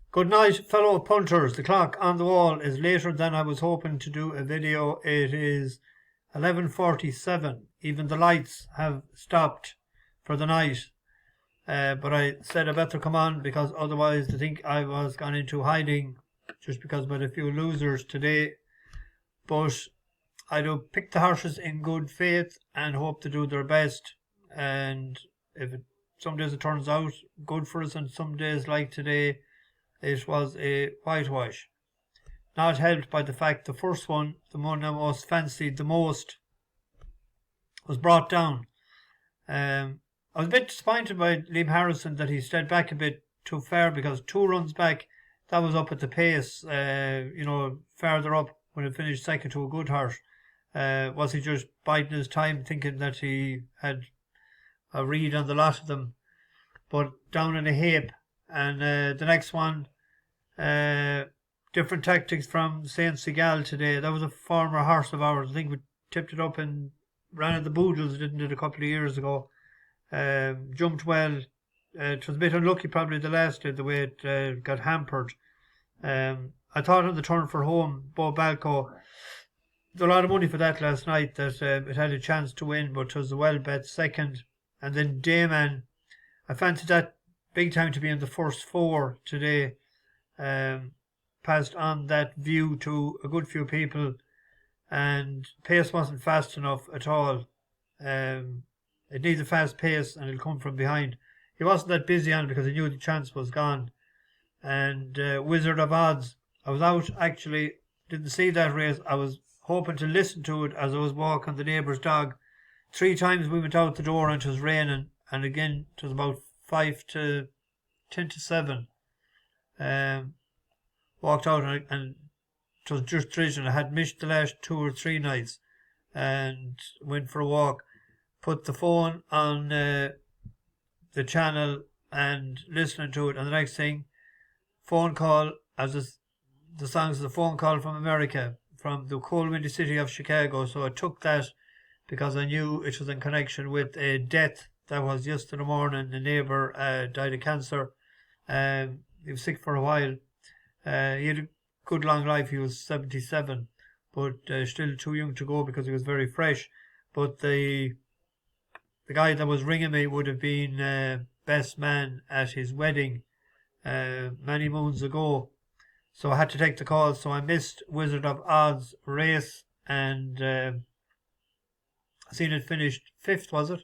Good night, fellow punters. The clock on the wall is later than I was hoping to do a video. It is 11:47. Even the lights have stopped for the night. But I said I better come on because otherwise they think I was gone into hiding just because I had a few losers today. But I do pick the horses in good faith and hope to do their best. And some days it turns out good for us, and some days like today it was a whitewash. Not helped by the fact the first one, the one I most fancied the most, was brought down. I was a bit disappointed by Liam Harrison that he stayed back a bit too far, because 2 runs back, that was up at the pace, farther up when it finished second to a good horse. Was he just biding his time, thinking that he had a read on the lot of them? But down in a heap. And the next one, different tactics from Saint Segal today. That was a former horse of ours. I think we tipped it up and ran at the Boodles, didn't it, a couple of years ago. Jumped well. It was a bit unlucky probably the last day, the way it got hampered. I thought on the turn for home, Bo Balco, there was a lot of money for that last night, that it had a chance to win, but it was a well bet second. And then Dayman, I fancied that big time to be in the first 4 today. Passed on that view to a good few people, and pace wasn't fast enough at all. It needs a fast pace and it'll come from behind. He wasn't that busy on it because he knew the chance was gone. And Wizard of Odds, I was out actually, didn't see that race. I was hoping to listen to it as I was walking the neighbour's dog. 3 times we went out the door and it was raining, and again it was about 10 to 7. Walked out and it was just drizzling. I had missed the last 2 or 3 nights and went for a walk. Put the phone on the channel and listening to it, and the next thing, phone call, as the song's the phone call from America, from the cold windy city of Chicago. So I took that because I knew it was in connection with a death that was yesterday morning. A neighbour died of cancer. He was sick for a while. He had a good long life. He was 77, but still too young to go because he was very fresh. But the guy that was ringing me would have been best man at his wedding many moons ago. So I had to take the call. So I missed Wizard of Odds race, and I seen it finished 5th, was it?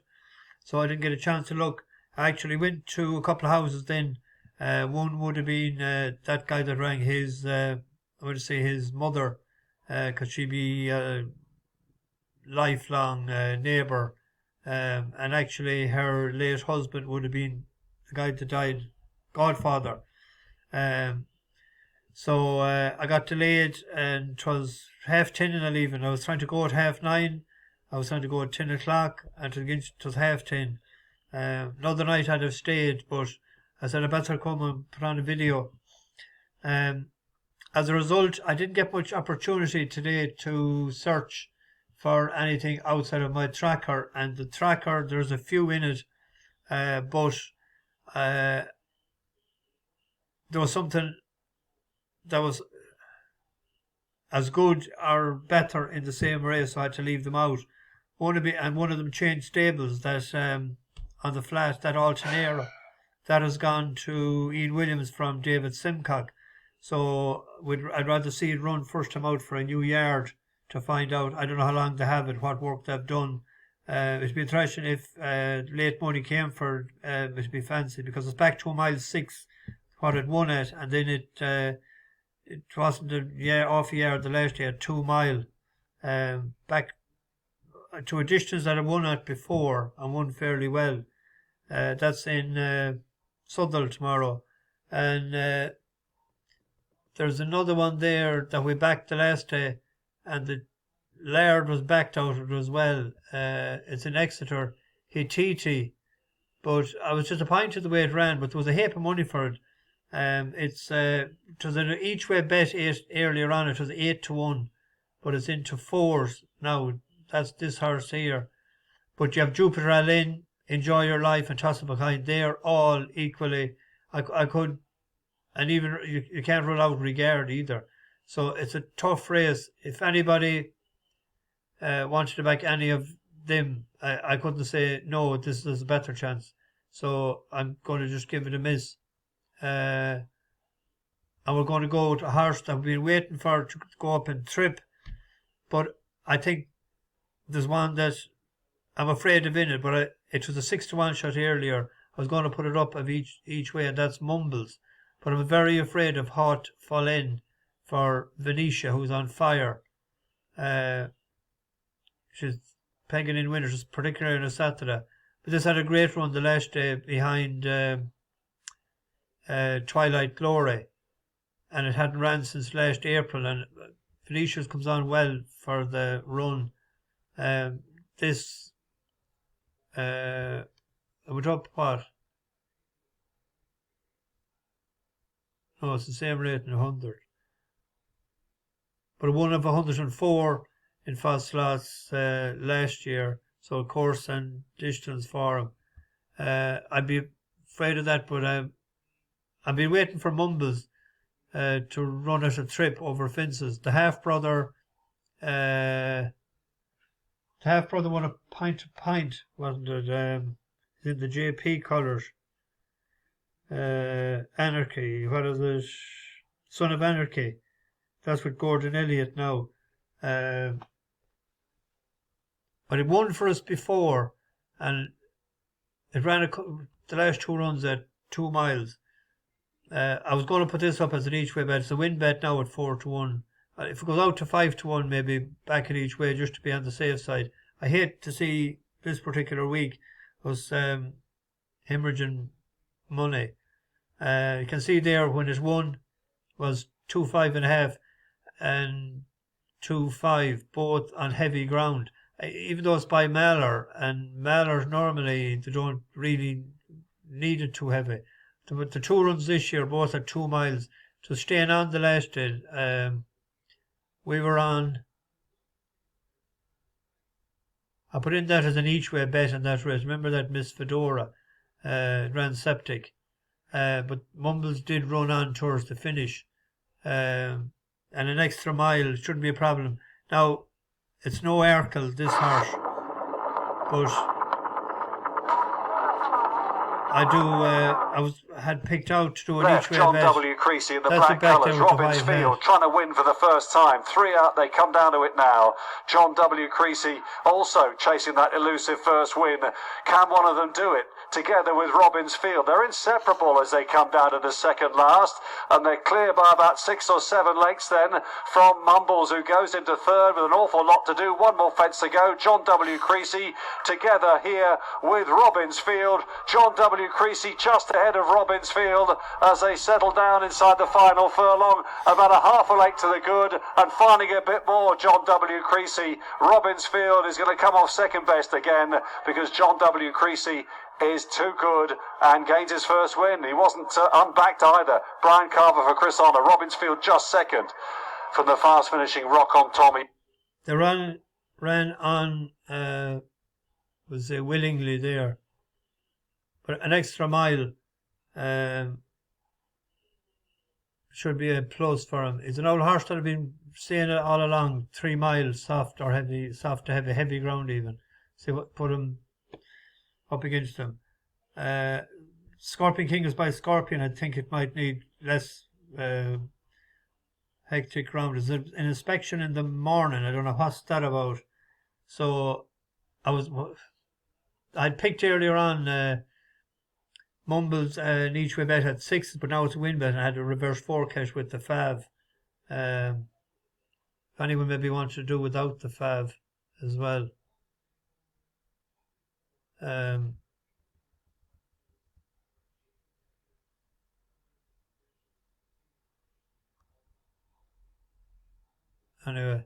So I didn't get a chance to look. I actually went to a couple of houses then. One would have been that guy that rang his, I want to say his mother, because she'd be a lifelong neighbour. And actually her late husband would have been the guy that died, godfather. So I got delayed, and 'twas 10:30 in the evening. I was trying to go at 9:30. I was trying to go at 10 o'clock, and it was 10:30. Another night I'd have stayed, but I said I better come and put on a video. As a result, I didn't get much opportunity today to search for anything outside of my tracker. And the tracker, there's a few in it, but there was something that was as good or better in the same race, so I had to leave them out. One of them changed stables. That on the flat, that Alternera, that has gone to Ian Williams from David Simcock. So I'd rather see it run first time out for a new yard to find out. I don't know how long they have it, what work they've done. It'd be interesting if late money came for it'd be fancy, because it's back to a mile 6 what it won at, and then it wasn't off a yard the last year, 2 mile back to a distance that it won at before and won fairly well. That's in Southall tomorrow. And there's another one there that we backed the last day, and the Laird was backed out of it as well. It's in Exeter, Hititi. But I was disappointed the way it ran, but there was a heap of money for it. It was an each way bet earlier on. It was 8-1, but it's into 4s now. That's this horse here. But you have Jupiter Allen, Enjoy Your Life, and Toss of a Kind. They're all equally. I could and even you can't rule out Regard either. So it's a tough race. If anybody wanted to back any of them, I couldn't say no. This is a better chance. So I'm going to just give it a miss. And we're going to go to a horse that we've been waiting for to go up and trip. But I think there's one that I'm afraid of in it, but it was a 6-1 shot earlier. I was going to put it up of each way, and that's Mumbles. But I'm very afraid of Hot Fallen for Venetia, who's on fire. She's pegging in winners, particularly on a Saturday. But this had a great run the last day behind Twilight Glory, and it hadn't ran since last April. And Venetia's comes on well for the run. This it went up what? No, it's the same rate in 100. But one of 104 in Ffos slots last year, so course and distance for him. I'd be afraid of that, but I've been waiting for Mumbles to run at a trip over fences. The half brother won a pint to pint, wasn't it? In the JP colours. Anarchy, what is it? Son of Anarchy. That's with Gordon Elliott now. But it won for us before, and it ran the last 2 runs at 2 miles. I was going to put this up as an each way bet. It's a win bet now at 4-1. If it goes out to 5-1, maybe back it each way just to be on the safe side. I hate to see this particular week was hemorrhaging money. You can see there when it won was 2.5.5 and 2.5, both on heavy ground. Even though it's by Maller, and Mallers normally they don't really need it too heavy. The 2 runs this year, both at 2 miles. So staying on the last day, we were on. I put in that as an each way bet in that race. Remember that Miss Fedora ran septic. But Mumbles did run on towards the finish. And an extra mile shouldn't be a problem. Now, it's no Erkel, this horse. But I had picked out to do an each way John bet. W. Creasy in the black colours. Robins Field trying to win for the first time. 3 out, they come down to it now. John W. Creasy also chasing that elusive first win. Can one of them do it? Together with Robins Field. They're inseparable as they come down to the second last, and they're clear by about 6 or 7 lengths then from Mumbles, who goes into third with an awful lot to do. 1 more fence to go. John W. Creasy together here with Robins Field. John W. Creasy just ahead of Robins Field as they settle down inside the final furlong, about a half a length to the good, and finding a bit more. John W. Creasy. Robins Field is going to come off second best again because John W. Creasy is too good and gains his first win. He wasn't unbacked either. Brian Carver for Chris Honor. Robins Field just second from the fast finishing Rock on Tommy. The run ran on was willingly there, but an extra mile should be a plus for him. It's an old horse that I've been saying it all along. 3 miles, soft to heavy ground even. See what put him up against him. Scorpion King is by Scorpion. I think it might need less hectic ground. There's an inspection in the morning. I don't know what's that about. So I'd picked earlier on Mumbles an each way bet at 6, but now it's a win bet, and I had a reverse forecast with the Fav. If anyone maybe wants to do without the Fav as well. Anyway,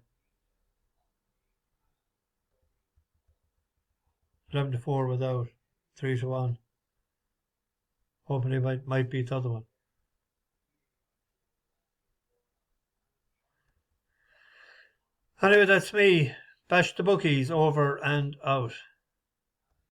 11-4 without, 3-1. Hoping he might beat the other one. Anyway, that's me. Bash the bookies, over and out.